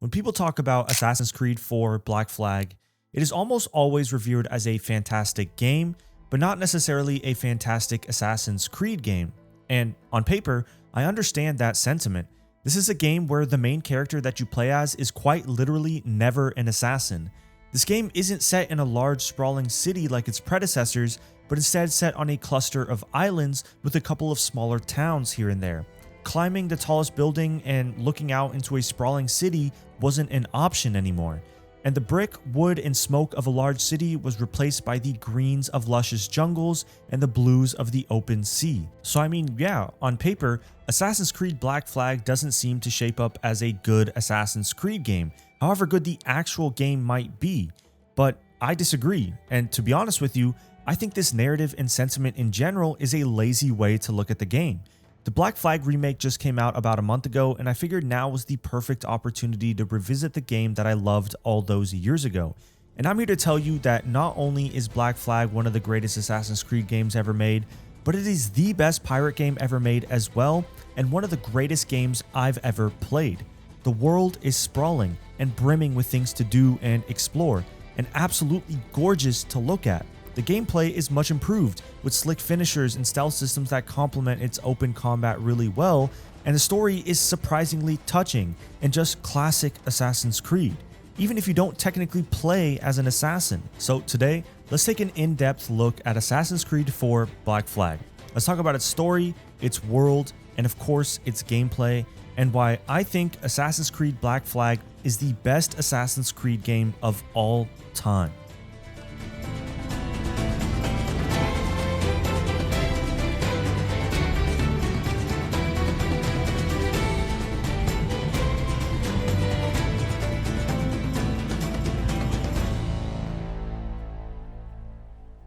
When people talk about Assassin's Creed 4 Black Flag, it is almost always revered as a fantastic game, but not necessarily a fantastic Assassin's Creed game. And on paper, I understand that sentiment. This is a game where the main character that you play as is quite literally never an assassin. This game isn't set in a large sprawling city like its predecessors, but instead set on a cluster of islands with a couple of smaller towns here and there. Climbing the tallest building and looking out into a sprawling city wasn't an option anymore, and the brick, wood, and smoke of a large city was replaced by the greens of luscious jungles and the blues of the open sea. So I mean, yeah, on paper, Assassin's Creed Black Flag doesn't seem to shape up as a good Assassin's Creed game, however good the actual game might be. But I disagree, and to be honest with you, I think this narrative and sentiment in general is a lazy way to look at the game. The Black Flag remake just came out about a month ago, and I figured now was the perfect opportunity to revisit the game that I loved all those years ago. And I'm here to tell you that not only is Black Flag one of the greatest Assassin's Creed games ever made, but it is the best pirate game ever made as well, and one of the greatest games I've ever played. The world is sprawling and brimming with things to do and explore, and absolutely gorgeous to look at. The gameplay is much improved, with slick finishers and stealth systems that complement its open combat really well, and the story is surprisingly touching and just classic Assassin's Creed, even if you don't technically play as an assassin. So today, let's take an in-depth look at Assassin's Creed 4 Black Flag. Let's talk about its story, its world, and of course, its gameplay, and why I think Assassin's Creed Black Flag is the best Assassin's Creed game of all time.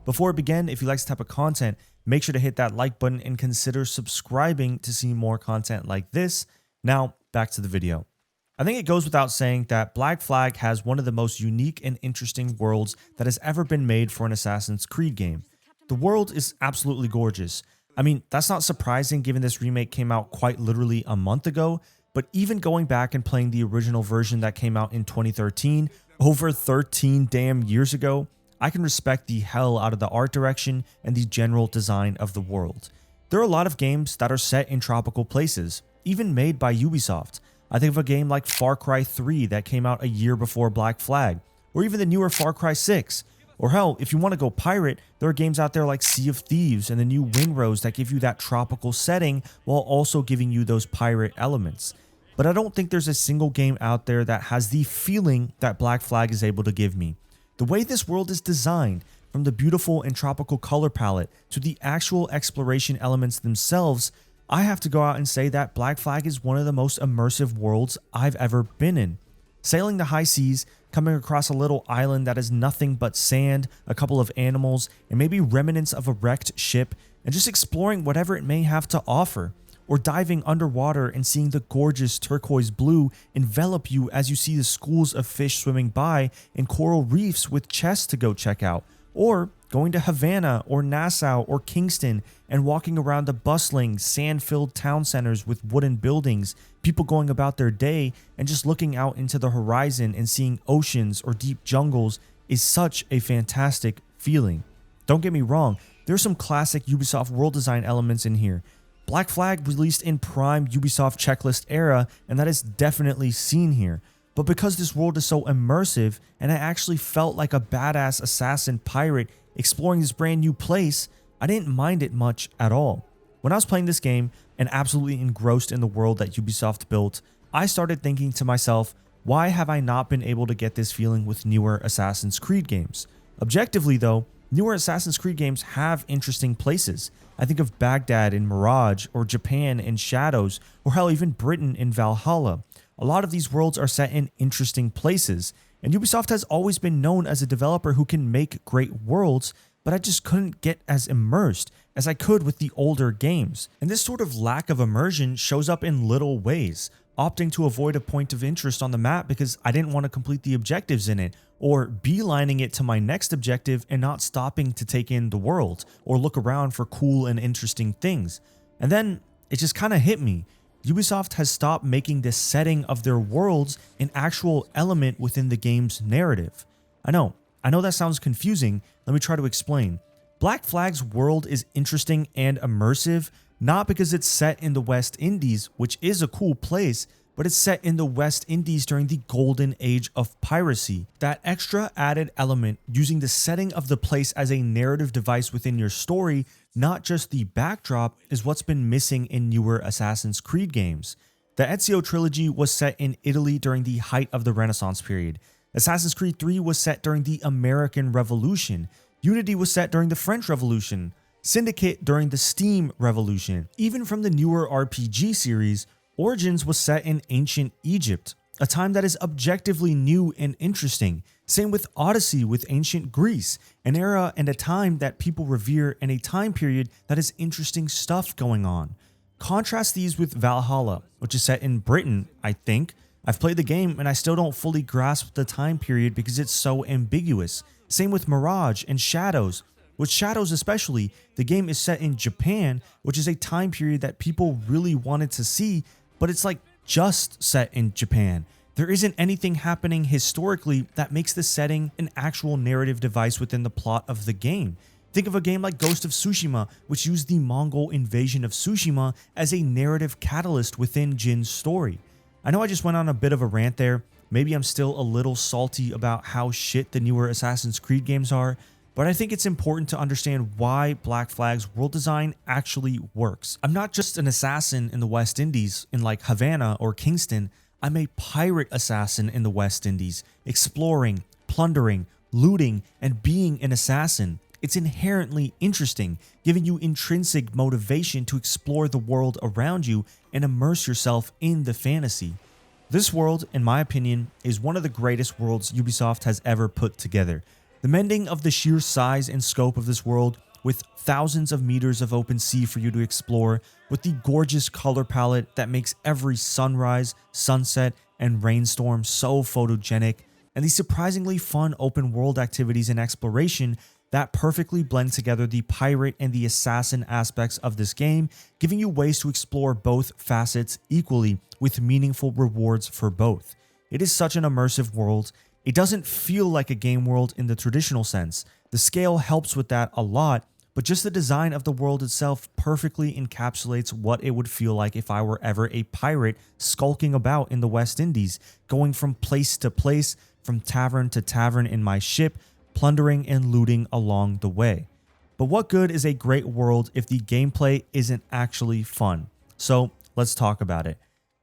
Before we begin, if you like this type of content, make sure to hit that like button and consider subscribing to see more content like this. Now, back to the video. I think it goes without saying that Black Flag has one of the most unique and interesting worlds that has ever been made for an Assassin's Creed game. The world is absolutely gorgeous. I mean, that's not surprising given this remake came out quite literally a month ago, but even going back and playing the original version that came out in 2013, over 13 damn years ago, I can respect the hell out of the art direction and the general design of the world. There are a lot of games that are set in tropical places, even made by Ubisoft. I think of a game like Far Cry 3 that came out a year before Black Flag, or even the newer Far Cry 6. Or hell, if you want to go pirate, there are games out there like Sea of Thieves and the new Windrose that give you that tropical setting while also giving you those pirate elements. But I don't think there's a single game out there that has the feeling that Black Flag is able to give me. The way this world is designed, from the beautiful and tropical color palette to the actual exploration elements themselves, I have to go out and say that Black Flag is one of the most immersive worlds I've ever been in. Sailing the high seas, coming across a little island that is nothing but sand, a couple of animals, and maybe remnants of a wrecked ship, and just exploring whatever it may have to offer. Or diving underwater and seeing the gorgeous turquoise blue envelop you as you see the schools of fish swimming by and coral reefs with chests to go check out. Or going to Havana or Nassau or Kingston and walking around the bustling, sand-filled town centers with wooden buildings, people going about their day, and just looking out into the horizon and seeing oceans or deep jungles is such a fantastic feeling. Don't get me wrong, there's some classic Ubisoft world design elements in here. Black Flag released in prime Ubisoft checklist era, and that is definitely seen here. But because this world is so immersive, and I actually felt like a badass assassin pirate exploring this brand new place, I didn't mind it much at all. When I was playing this game and absolutely engrossed in the world that Ubisoft built, I started thinking to myself, why have I not been able to get this feeling with newer Assassin's Creed games? Objectively though, newer Assassin's Creed games have interesting places. I think of Baghdad in Mirage, or Japan in Shadows, or hell, even Britain in Valhalla. A lot of these worlds are set in interesting places, and Ubisoft has always been known as a developer who can make great worlds, but I just couldn't get as immersed as I could with the older games. And this sort of lack of immersion shows up in little ways, opting to avoid a point of interest on the map because I didn't want to complete the objectives in it, or beelining it to my next objective and not stopping to take in the world or look around for cool and interesting things. And then it just kind of hit me. Ubisoft has stopped making the setting of their worlds an actual element within the game's narrative. I know that sounds confusing. Let me try to explain. Black Flag's world is interesting and immersive, not because it's set in the West Indies, which is a cool place, but it's set in the West Indies during the golden age of piracy. That extra added element, using the setting of the place as a narrative device within your story, not just the backdrop, is what's been missing in newer Assassin's Creed games. The Ezio trilogy was set in Italy during the height of the Renaissance period. Assassin's Creed 3 was set during the American Revolution. Unity was set during the French Revolution. Syndicate during the Steam Revolution. Even from the newer RPG series, Origins was set in ancient Egypt, a time that is objectively new and interesting. Same with Odyssey with ancient Greece, an era and a time that people revere and a time period that has interesting stuff going on. Contrast these with Valhalla, which is set in Britain, I think. I've played the game and I still don't fully grasp the time period because it's so ambiguous. Same with Mirage and Shadows. With Shadows especially, the game is set in Japan, which is a time period that people really wanted to see, but it's like just set in Japan. There isn't anything happening historically that makes the setting an actual narrative device within the plot of the game. Think of a game like Ghost of Tsushima, which used the Mongol invasion of Tsushima as a narrative catalyst within Jin's story. I know I just went on a bit of a rant there. Maybe I'm still a little salty about how shit the newer Assassin's Creed games are, but I think it's important to understand why Black Flag's world design actually works. I'm not just an assassin in the West Indies in like Havana or Kingston. I'm a pirate assassin in the West Indies, exploring, plundering, looting, and being an assassin. It's inherently interesting, giving you intrinsic motivation to explore the world around you and immerse yourself in the fantasy. This world, in my opinion, is one of the greatest worlds Ubisoft has ever put together. The mending of the sheer size and scope of this world, with thousands of meters of open sea for you to explore, with the gorgeous color palette that makes every sunrise, sunset, and rainstorm so photogenic, and the surprisingly fun open world activities and exploration that perfectly blend together the pirate and the assassin aspects of this game, giving you ways to explore both facets equally with meaningful rewards for both. It is such an immersive world. It doesn't feel like a game world in the traditional sense. The scale helps with that a lot, but just the design of the world itself perfectly encapsulates what it would feel like if I were ever a pirate skulking about in the West Indies, going from place to place, from tavern to tavern in my ship, plundering and looting along the way. But what good is a great world if the gameplay isn't actually fun? So let's talk about it.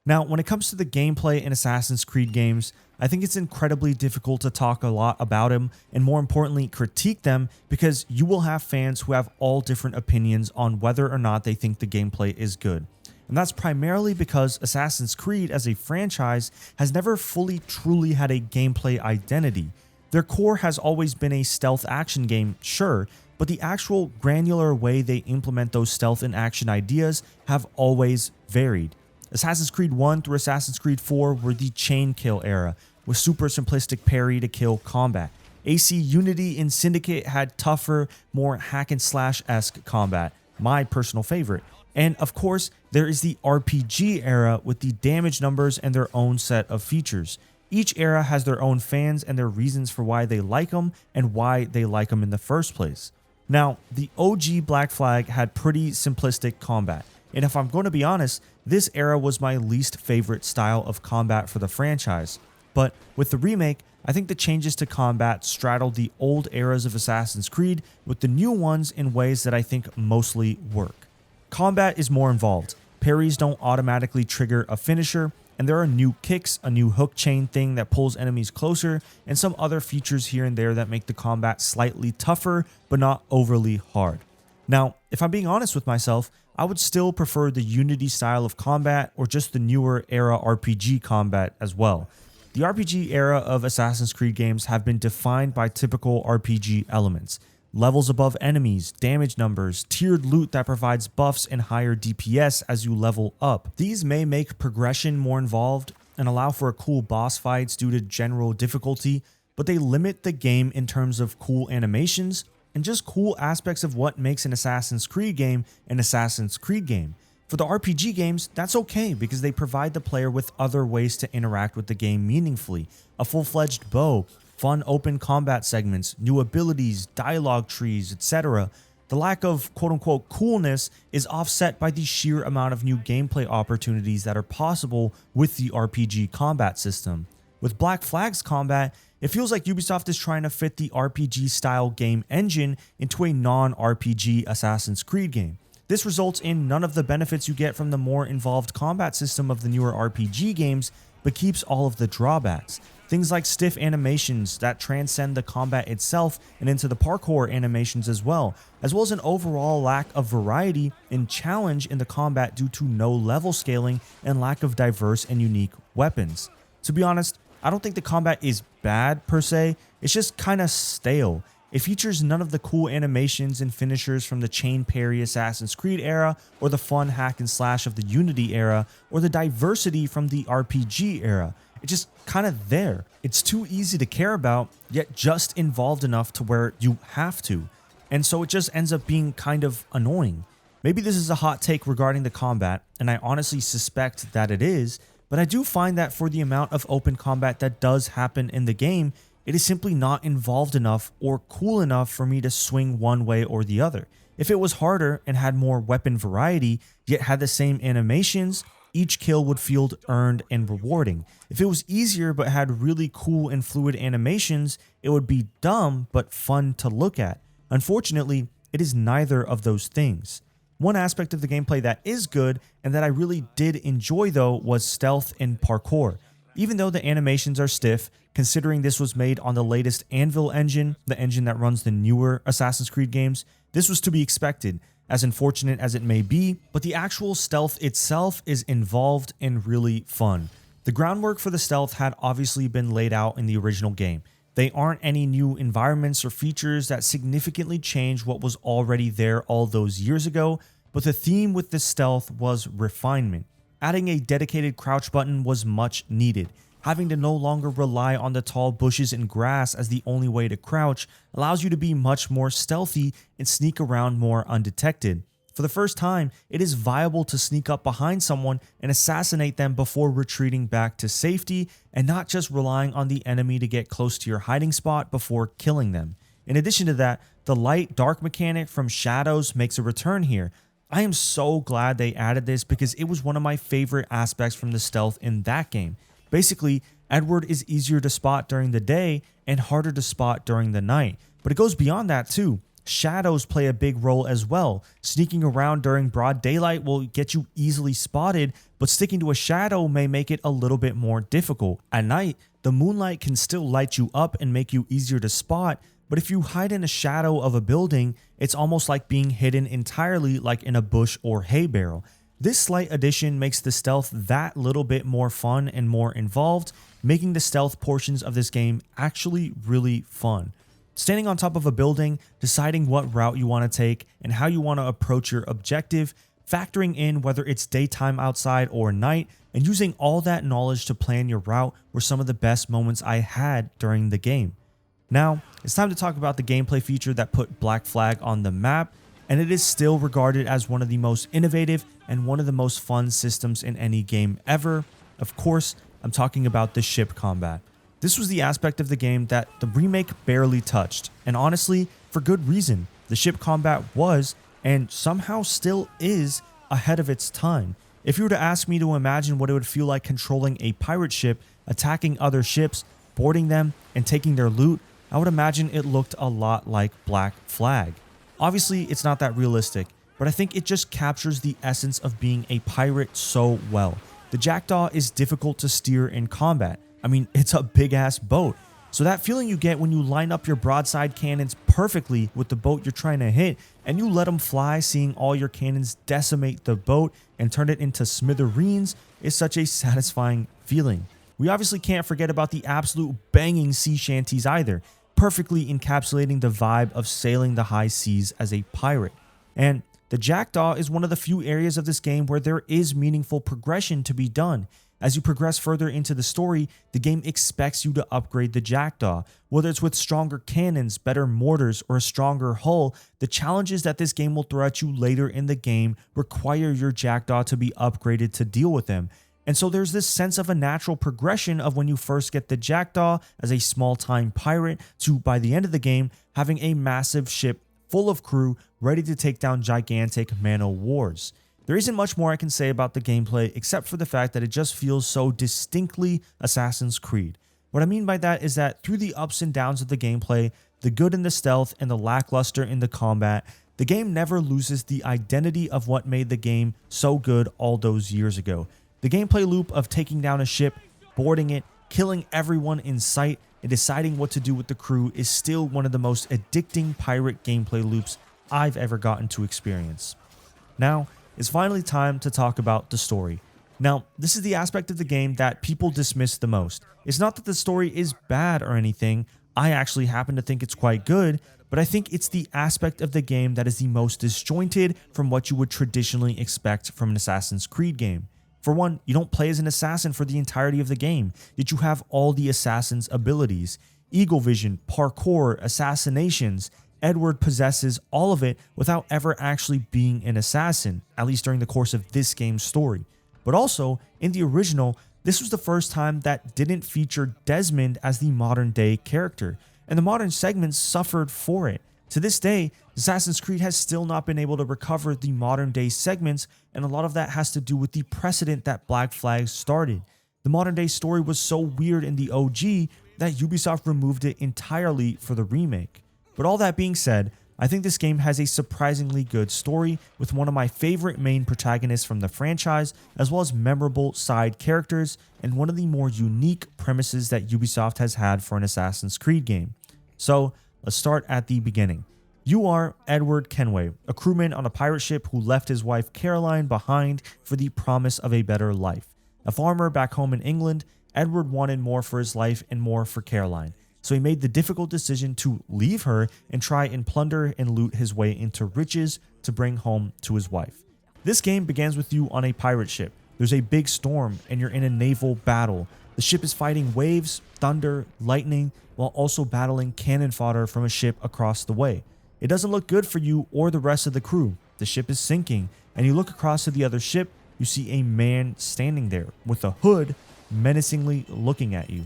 Now, when it comes to the gameplay in Assassin's Creed games, I think it's incredibly difficult to talk a lot about them and, more importantly, critique them, because you will have fans who have all different opinions on whether or not they think the gameplay is good. And that's primarily because Assassin's Creed as a franchise has never fully truly had a gameplay identity. Their core has always been a stealth action game, sure, but the actual granular way they implement those stealth and action ideas have always varied. Assassin's Creed 1 through Assassin's Creed 4 were the chain kill era, with super simplistic parry to kill combat. AC Unity and Syndicate had tougher, more hack and slash-esque combat, my personal favorite. And of course, there is the RPG era with the damage numbers and their own set of features. Each era has their own fans and their reasons for why they like them and why they like them in the first place. Now, the OG Black Flag had pretty simplistic combat, and if I'm going to be honest, this era was my least favorite style of combat for the franchise. But with the remake, I think the changes to combat straddle the old eras of Assassin's Creed with the new ones in ways that I think mostly work. Combat is more involved. Parries don't automatically trigger a finisher, and there are new kicks, a new hook chain thing that pulls enemies closer, and some other features here and there that make the combat slightly tougher, but not overly hard. Now, if I'm being honest with myself, I would still prefer the Unity style of combat or just the newer era RPG combat as well. The RPG era of Assassin's Creed games have been defined by typical RPG elements. Levels above enemies, damage numbers, tiered loot that provides buffs and higher DPS as you level up. These may make progression more involved and allow for cool boss fights due to general difficulty, but they limit the game in terms of cool animations and just cool aspects of what makes an Assassin's Creed game an Assassin's Creed game. For the RPG games, that's okay because they provide the player with other ways to interact with the game meaningfully. A full-fledged bow, fun open combat segments, new abilities, dialogue trees, etc. The lack of quote-unquote coolness is offset by the sheer amount of new gameplay opportunities that are possible with the RPG combat system. With Black Flag's combat, it feels like Ubisoft is trying to fit the RPG-style game engine into a non-RPG Assassin's Creed game. This results in none of the benefits you get from the more involved combat system of the newer RPG games, but keeps all of the drawbacks. Things like stiff animations that transcend the combat itself and into the parkour animations as well as an overall lack of variety and challenge in the combat due to no level scaling and lack of diverse and unique weapons. To be honest, I don't think the combat is bad per se, it's just kinda stale. It features none of the cool animations and finishers from the chain parry Assassin's Creed era, or the fun hack and slash of the Unity era, or the diversity from the RPG era. It's just kind of there. It's too easy to care about, yet just involved enough to where you have to. And so it just ends up being kind of annoying. Maybe this is a hot take regarding the combat, and I honestly suspect that it is, but I do find that for the amount of open combat that does happen in the game, it is simply not involved enough or cool enough for me to swing one way or the other. If it was harder and had more weapon variety, yet had the same animations, each kill would feel earned and rewarding. If it was easier but had really cool and fluid animations, it would be dumb but fun to look at. Unfortunately, it is neither of those things. One aspect of the gameplay that is good and that I really did enjoy though was stealth and parkour. Even though the animations are stiff, considering this was made on the latest Anvil engine, the engine that runs the newer Assassin's Creed games, this was to be expected, as unfortunate as it may be, but the actual stealth itself is involved and really fun. The groundwork for the stealth had obviously been laid out in the original game. They aren't any new environments or features that significantly change what was already there all those years ago, but the theme with the stealth was refinement. Adding a dedicated crouch button was much needed. Having to no longer rely on the tall bushes and grass as the only way to crouch allows you to be much more stealthy and sneak around more undetected. For the first time, it is viable to sneak up behind someone and assassinate them before retreating back to safety and not just relying on the enemy to get close to your hiding spot before killing them. In addition to that, the light-dark mechanic from Shadows makes a return here. I am so glad they added this because it was one of my favorite aspects from the stealth in that game. Basically, Edward is easier to spot during the day and harder to spot during the night, but it goes beyond that too. Shadows play a big role as well. Sneaking around during broad daylight will get you easily spotted, but sticking to a shadow may make it a little bit more difficult. At night, the moonlight can still light you up and make you easier to spot, but if you hide in a shadow of a building, it's almost like being hidden entirely like in a bush or hay barrel. This slight addition makes the stealth that little bit more fun and more involved, making the stealth portions of this game actually really fun. Standing on top of a building, deciding what route you want to take and how you want to approach your objective, factoring in whether it's daytime outside or night, and using all that knowledge to plan your route were some of the best moments I had during the game. Now, it's time to talk about the gameplay feature that put Black Flag on the map, and it is still regarded as one of the most innovative and one of the most fun systems in any game ever. Of course, I'm talking about the ship combat. This was the aspect of the game that the remake barely touched, and honestly, for good reason. The ship combat was, and somehow still is, ahead of its time. If you were to ask me to imagine what it would feel like controlling a pirate ship, attacking other ships, boarding them, and taking their loot, I would imagine it looked a lot like Black Flag. Obviously, it's not that realistic, but I think it just captures the essence of being a pirate so well. The Jackdaw is difficult to steer in combat. I mean, it's a big-ass boat. So that feeling you get when you line up your broadside cannons perfectly with the boat you're trying to hit, and you let them fly, seeing all your cannons decimate the boat and turn it into smithereens, is such a satisfying feeling. We obviously can't forget about the absolute banging sea shanties either, perfectly encapsulating the vibe of sailing the high seas as a pirate. And the Jackdaw is one of the few areas of this game where there is meaningful progression to be done. As you progress further into the story, the game expects you to upgrade the Jackdaw. Whether it's with stronger cannons, better mortars, or a stronger hull, the challenges that this game will throw at you later in the game require your Jackdaw to be upgraded to deal with them. And so there's this sense of a natural progression of when you first get the Jackdaw as a small-time pirate to, by the end of the game, having a massive ship full of crew ready to take down gigantic man-o'-wars. There isn't much more I can say about the gameplay except for the fact that it just feels so distinctly Assassin's Creed. What I mean by that is that through the ups and downs of the gameplay, the good in the stealth and the lackluster in the combat, the game never loses the identity of what made the game so good all those years ago. The gameplay loop of taking down a ship, boarding it, killing everyone in sight, and deciding what to do with the crew is still one of the most addicting pirate gameplay loops I've ever gotten to experience. Now, it's finally time to talk about the story. Now, this is the aspect of the game that people dismiss the most. It's not that the story is bad or anything. I actually happen to think it's quite good, but I think it's the aspect of the game that is the most disjointed from what you would traditionally expect from an Assassin's Creed game. For one, you don't play as an assassin for the entirety of the game, yet you have all the assassin's abilities. Eagle vision, parkour, assassinations. Edward possesses all of it without ever actually being an assassin, at least during the course of this game's story. But also, in the original, this was the first time that didn't feature Desmond as the modern day character, and the modern segments suffered for it. To this day, Assassin's Creed has still not been able to recover the modern day segments, and a lot of that has to do with the precedent that Black Flag started. The modern day story was so weird in the OG that Ubisoft removed it entirely for the remake. But all that being said, I think this game has a surprisingly good story with one of my favorite main protagonists from the franchise, as well as memorable side characters, and one of the more unique premises that Ubisoft has had for an Assassin's Creed game. So, let's start at the beginning. You are Edward Kenway, a crewman on a pirate ship who left his wife Caroline behind for the promise of a better life. A farmer back home in England, Edward wanted more for his life and more for Caroline. So he made the difficult decision to leave her and try and plunder and loot his way into riches to bring home to his wife. This game begins with you on a pirate ship. There's a big storm and you're in a naval battle. The ship is fighting waves, thunder, lightning, while also battling cannon fodder from a ship across the way. It doesn't look good for you or the rest of the crew. The ship is sinking, and you look across to the other ship, you see a man standing there with a hood menacingly looking at you.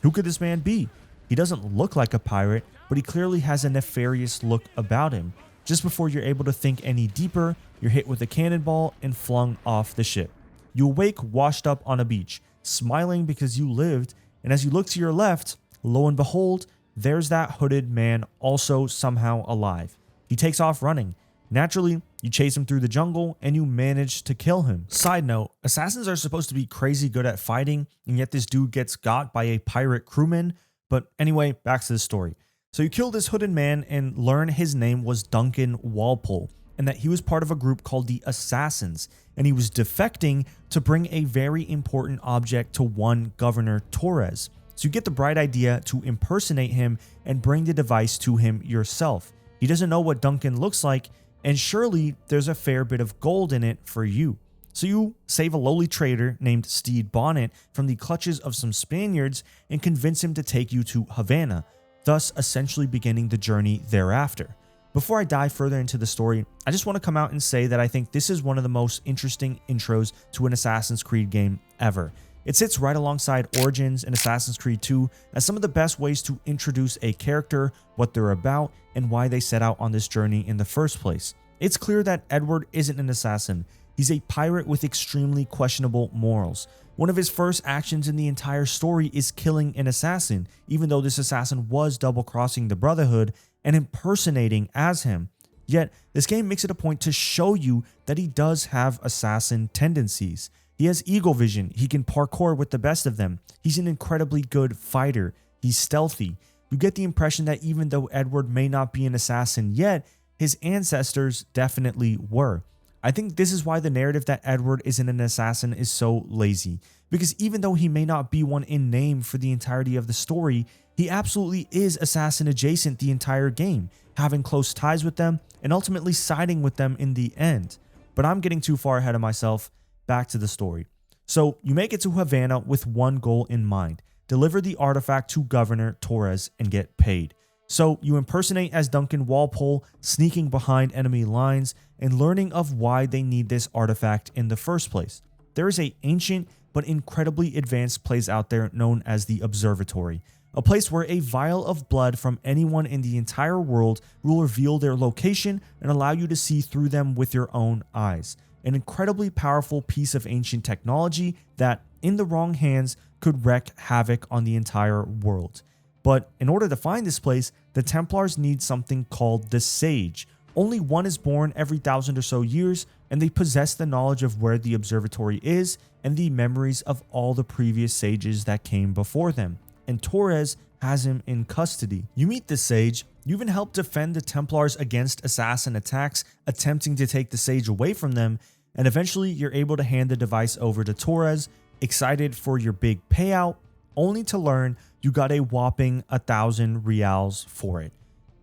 Who could this man be? He doesn't look like a pirate, but he clearly has a nefarious look about him. Just before you're able to think any deeper, you're hit with a cannonball and flung off the ship. You awake washed up on a beach, smiling because you lived, and as you look to your left, lo and behold, there's that hooded man also somehow alive. He takes off running. Naturally, you chase him through the jungle and you manage to kill him. Side note, assassins are supposed to be crazy good at fighting, and yet this dude gets got by a pirate crewman. But anyway, back to the story. So you kill this hooded man and learn his name was Duncan Walpole, and that he was part of a group called the Assassins, and he was defecting to bring a very important object to one Governor Torres. So you get the bright idea to impersonate him and bring the device to him yourself. He doesn't know what Duncan looks like, and surely there's a fair bit of gold in it for you. So you save a lowly trader named Steed Bonnet from the clutches of some Spaniards and convince him to take you to Havana, thus essentially beginning the journey thereafter. Before I dive further into the story, I just want to come out and say that I think this is one of the most interesting intros to an Assassin's Creed game ever. It sits right alongside Origins and Assassin's Creed 2 as some of the best ways to introduce a character, what they're about, and why they set out on this journey in the first place. It's clear that Edward isn't an assassin. He's a pirate with extremely questionable morals. One of his first actions in the entire story is killing an assassin, even though this assassin was double-crossing the Brotherhood and impersonating as him. Yet, this game makes it a point to show you that he does have assassin tendencies. He has eagle vision, he can parkour with the best of them, he's an incredibly good fighter, he's stealthy. You get the impression that even though Edward may not be an assassin yet, his ancestors definitely were. I think this is why the narrative that Edward isn't an assassin is so lazy, because even though he may not be one in name for the entirety of the story, he absolutely is assassin adjacent the entire game, having close ties with them and ultimately siding with them in the end. But I'm getting too far ahead of myself. Back to the story. So you make it to Havana with one goal in mind: deliver the artifact to Governor Torres and get paid. So you impersonate as Duncan Walpole, sneaking behind enemy lines and learning of why they need this artifact in the first place. There is an ancient but incredibly advanced place out there known as the Observatory, a place where a vial of blood from anyone in the entire world will reveal their location and allow you to see through them with your own eyes. An incredibly powerful piece of ancient technology that, in the wrong hands, could wreak havoc on the entire world. But in order to find this place, the Templars need something called the Sage. Only one is born every 1,000 or so years, and they possess the knowledge of where the observatory is and the memories of all the previous sages that came before them. And Torres has him in custody. You meet the Sage, you even help defend the Templars against assassin attacks attempting to take the Sage away from them, and eventually you're able to hand the device over to Torres, excited for your big payout, only to learn you got a whopping 1,000 reals for it.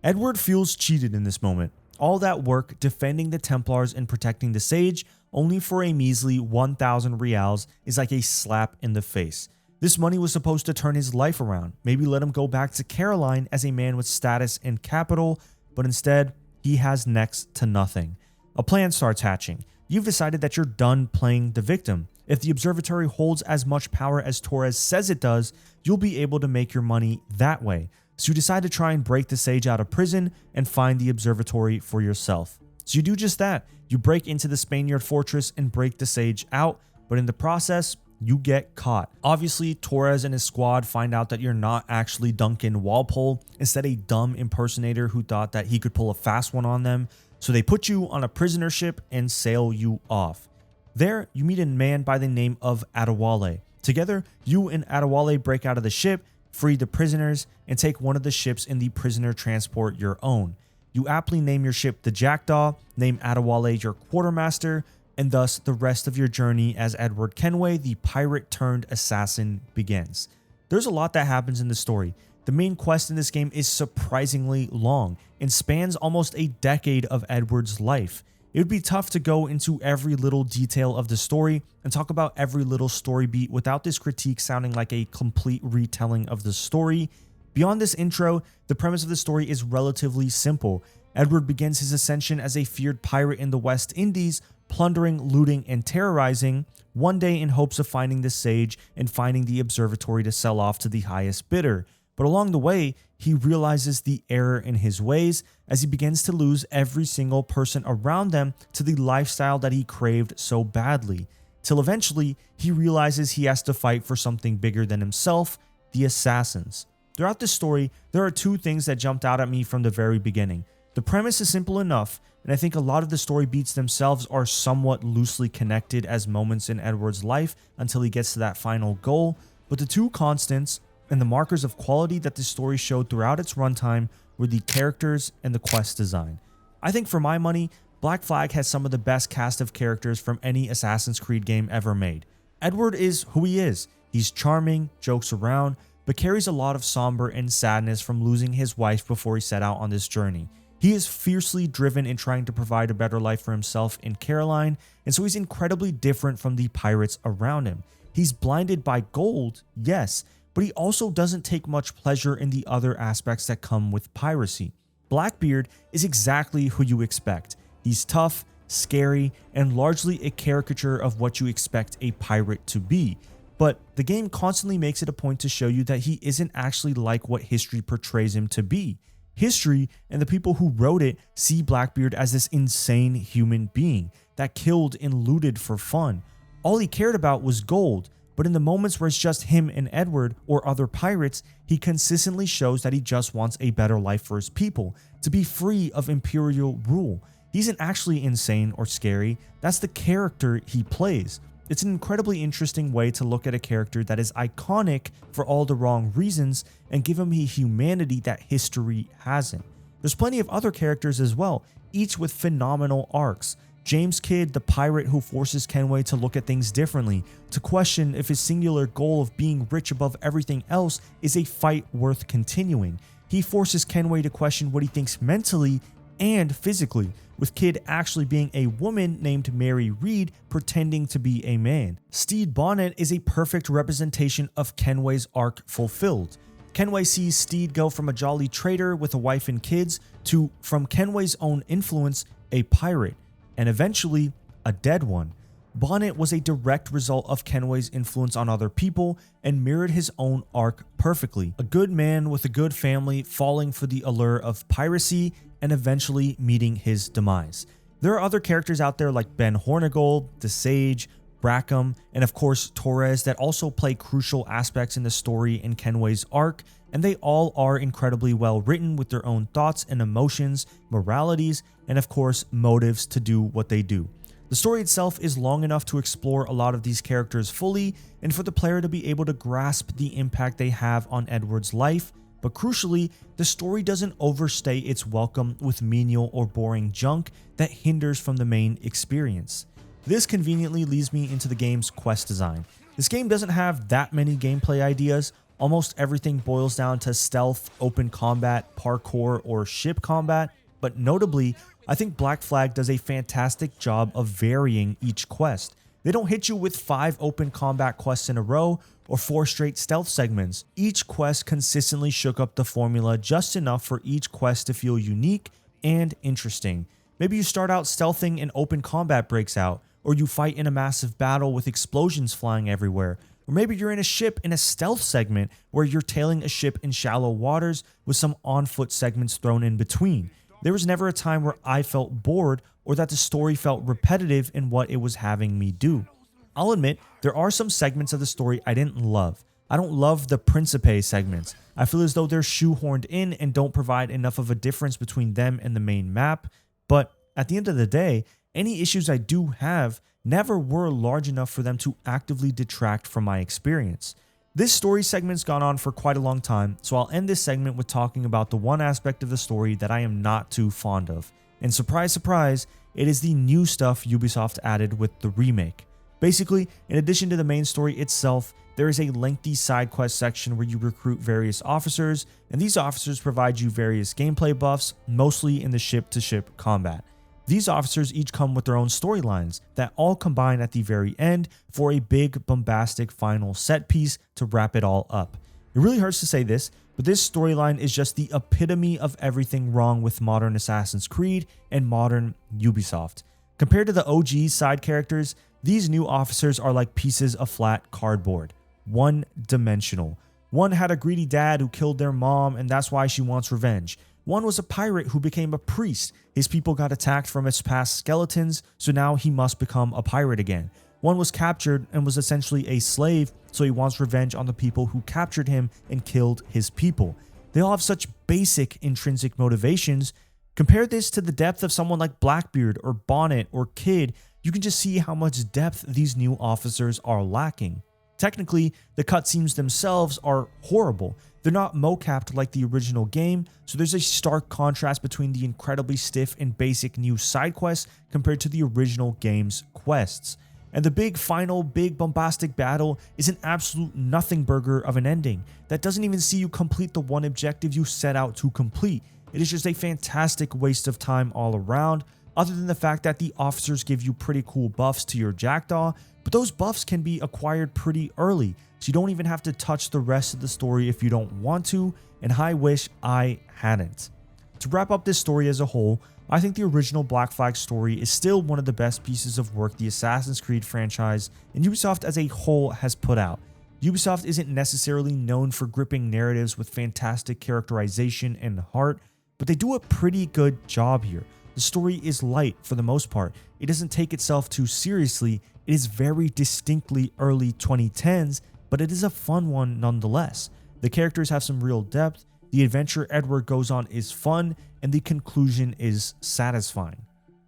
Edward feels cheated in this moment. All that work defending the Templars and protecting the Sage, only for a measly 1,000 reals, is like a slap in the face. This money was supposed to turn his life around, maybe let him go back to Caroline as a man with status and capital, but instead, he has next to nothing. A plan starts hatching. You've decided that you're done playing the victim. If the observatory holds as much power as Torres says it does, you'll be able to make your money that way. So you decide to try and break the Sage out of prison and find the observatory for yourself. So you do just that. You break into the Spaniard fortress and break the Sage out, but in the process, you get caught. Obviously, Torres and his squad find out that you're not actually Duncan Walpole, instead a dumb impersonator who thought that he could pull a fast one on them. So they put you on a prisoner ship and sail you off. There, you meet a man by the name of Adewale. Together, you and Adewale break out of the ship, free the prisoners, and take one of the ships in the prisoner transport your own. You aptly name your ship the Jackdaw, name Adewale your quartermaster, and thus the rest of your journey as Edward Kenway, the pirate turned assassin, begins. There's a lot that happens in the story. The main quest in this game is surprisingly long and spans almost a decade of Edward's life. It would be tough to go into every little detail of the story and talk about every little story beat without this critique sounding like a complete retelling of the story. Beyond this intro, the premise of the story is relatively simple. Edward begins his ascension as a feared pirate in the West Indies, plundering, looting, and terrorizing, one day in hopes of finding the Sage and finding the observatory to sell off to the highest bidder. But along the way, he realizes the error in his ways as he begins to lose every single person around them to the lifestyle that he craved so badly, till eventually he realizes he has to fight for something bigger than himself, the assassins. Throughout this story, there are two things that jumped out at me from the very beginning. The premise is simple enough, and I think a lot of the story beats themselves are somewhat loosely connected as moments in Edward's life until he gets to that final goal, but the two constants and the markers of quality that this story showed throughout its runtime were the characters and the quest design. I think for my money, Black Flag has some of the best cast of characters from any Assassin's Creed game ever made. Edward is who he is. He's charming, jokes around, but carries a lot of somber and sadness from losing his wife before he set out on this journey. He is fiercely driven in trying to provide a better life for himself in Caroline, and so he's incredibly different from the pirates around him. He's blinded by gold, yes, but he also doesn't take much pleasure in the other aspects that come with piracy. Blackbeard is exactly who you expect. He's tough, scary, and largely a caricature of what you expect a pirate to be. But the game constantly makes it a point to show you that he isn't actually like what history portrays him to be. History and the people who wrote it see Blackbeard as this insane human being that killed and looted for fun. All he cared about was gold, but in the moments where it's just him and Edward or other pirates, he consistently shows that he just wants a better life for his people, to be free of imperial rule. He isn't actually insane or scary, that's the character he plays. It's an incredibly interesting way to look at a character that is iconic for all the wrong reasons and give him a humanity that history hasn't. There's plenty of other characters as well, each with phenomenal arcs. James Kidd, the pirate who forces Kenway to look at things differently, to question if his singular goal of being rich above everything else is a fight worth continuing. He forces Kenway to question what he thinks mentally and physically, with Kid actually being a woman named Mary Reed pretending to be a man. Stede Bonnet is a perfect representation of Kenway's arc fulfilled. Kenway sees Stede go from a jolly trader with a wife and kids to, from Kenway's own influence, a pirate, and eventually a dead one. Bonnet was a direct result of Kenway's influence on other people and mirrored his own arc perfectly. A good man with a good family falling for the allure of piracy and eventually meeting his demise. There are other characters out there like Ben Hornigold, the Sage, Rackham, and of course Torres that also play crucial aspects in the story in Kenway's arc, and they all are incredibly well written with their own thoughts and emotions, moralities, and of course motives to do what they do. The story itself is long enough to explore a lot of these characters fully and for the player to be able to grasp the impact they have on Edward's life, but crucially, the story doesn't overstay its welcome with menial or boring junk that hinders from the main experience. This conveniently leads me into the game's quest design. This game doesn't have that many gameplay ideas. Almost everything boils down to stealth, open combat, parkour, or ship combat, but notably, I think Black Flag does a fantastic job of varying each quest. They don't hit you with 5 open combat quests in a row or 4 straight stealth segments. Each quest consistently shook up the formula just enough for each quest to feel unique and interesting. Maybe you start out stealthing and open combat breaks out, or you fight in a massive battle with explosions flying everywhere. Or maybe you're in a ship in a stealth segment where you're tailing a ship in shallow waters with some on-foot segments thrown in between. There was never a time where I felt bored or that the story felt repetitive in what it was having me do. I'll admit, there are some segments of the story I didn't love. I don't love the Principe segments. I feel as though they're shoehorned in and don't provide enough of a difference between them and the main map, but at the end of the day, any issues I do have never were large enough for them to actively detract from my experience. This story segment's gone on for quite a long time, so I'll end this segment with talking about the one aspect of the story that I am not too fond of. And surprise, surprise, it is the new stuff Ubisoft added with the remake. Basically, in addition to the main story itself, there is a lengthy side quest section where you recruit various officers, and these officers provide you various gameplay buffs, mostly in the ship-to-ship combat. These officers each come with their own storylines that all combine at the very end for a big, bombastic final set piece to wrap it all up. It really hurts to say this, but this storyline is just the epitome of everything wrong with modern Assassin's Creed and modern Ubisoft. Compared to the OG side characters, these new officers are like pieces of flat cardboard, one-dimensional. One had a greedy dad who killed their mom, and that's why she wants revenge. One was a pirate who became a priest. His people got attacked from its past skeletons, so now he must become a pirate again. One was captured and was essentially a slave, so he wants revenge on the people who captured him and killed his people. They all have such basic intrinsic motivations. Compare this to the depth of someone like Blackbeard or Bonnet or Kid, you can just see how much depth these new officers are lacking. Technically, the cutscenes themselves are horrible. They're not mocapped like the original game, so there's a stark contrast between the incredibly stiff and basic new side quests compared to the original game's quests. And the big final, big bombastic battle is an absolute nothing burger of an ending that doesn't even see you complete the one objective you set out to complete. It is just a fantastic waste of time all around, other than the fact that the officers give you pretty cool buffs to your Jackdaw, but those buffs can be acquired pretty early, so you don't even have to touch the rest of the story if you don't want to, and I wish I hadn't. To wrap up this story as a whole, I think the original Black Flag story is still one of the best pieces of work the Assassin's Creed franchise and Ubisoft as a whole has put out. Ubisoft isn't necessarily known for gripping narratives with fantastic characterization and heart, but they do a pretty good job here. The story is light for the most part. It doesn't take itself too seriously. It is very distinctly early 2010s, but it is a fun one nonetheless. The characters have some real depth, the adventure Edward goes on is fun, and the conclusion is satisfying.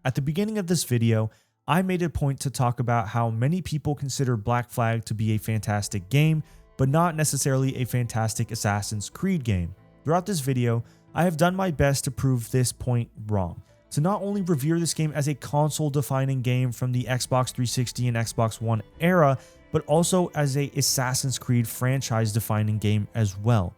At the beginning of this video, I made a point to talk about how many people consider Black Flag to be a fantastic game, but not necessarily a fantastic Assassin's Creed game. Throughout this video, I have done my best to prove this point wrong. To not only revere this game as a console-defining game from the Xbox 360 and Xbox One era, but also as a Assassin's Creed franchise-defining game as well.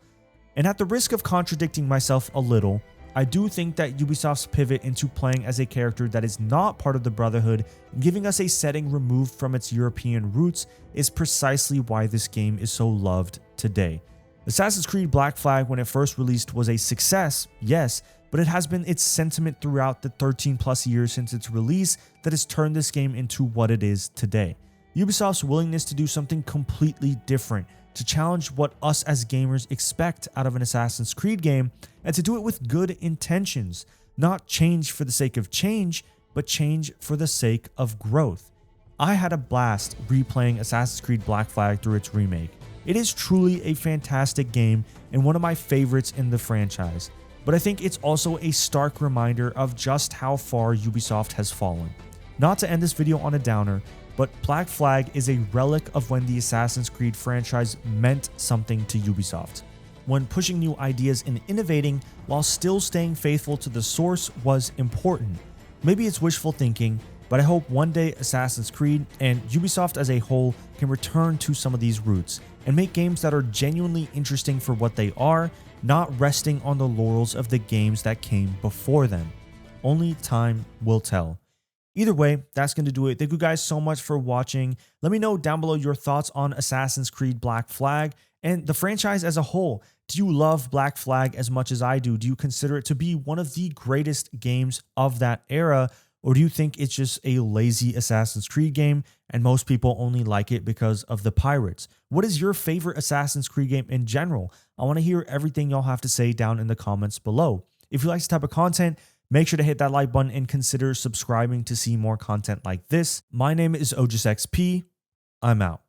And at the risk of contradicting myself a little, I do think that Ubisoft's pivot into playing as a character that is not part of the Brotherhood, giving us a setting removed from its European roots, is precisely why this game is so loved today. Assassin's Creed Black Flag, when it first released, was a success, yes, but it has been its sentiment throughout the 13 plus years since its release that has turned this game into what it is today. Ubisoft's willingness to do something completely different, to challenge what us as gamers expect out of an Assassin's Creed game, and to do it with good intentions, not change for the sake of change, but change for the sake of growth. I had a blast replaying Assassin's Creed Black Flag through its remake. It is truly a fantastic game and one of my favorites in the franchise, but I think it's also a stark reminder of just how far Ubisoft has fallen. Not to end this video on a downer, but Black Flag is a relic of when the Assassin's Creed franchise meant something to Ubisoft. When pushing new ideas and innovating while still staying faithful to the source was important. Maybe it's wishful thinking, but I hope one day Assassin's Creed and Ubisoft as a whole can return to some of these roots and make games that are genuinely interesting for what they are, not resting on the laurels of the games that came before them. Only time will tell. Either way, that's going to do it. Thank you guys so much for watching. Let me know down below your thoughts on Assassin's Creed Black Flag and the franchise as a whole. Do you love Black Flag as much as I do? Do you consider it to be one of the greatest games of that era? Or do you think it's just a lazy Assassin's Creed game and most people only like it because of the pirates? What is your favorite Assassin's Creed game in general? I want to hear everything y'all have to say down in the comments below. If you like this type of content, make sure to hit that like button and consider subscribing to see more content like this. My name is OgisXP. I'm out.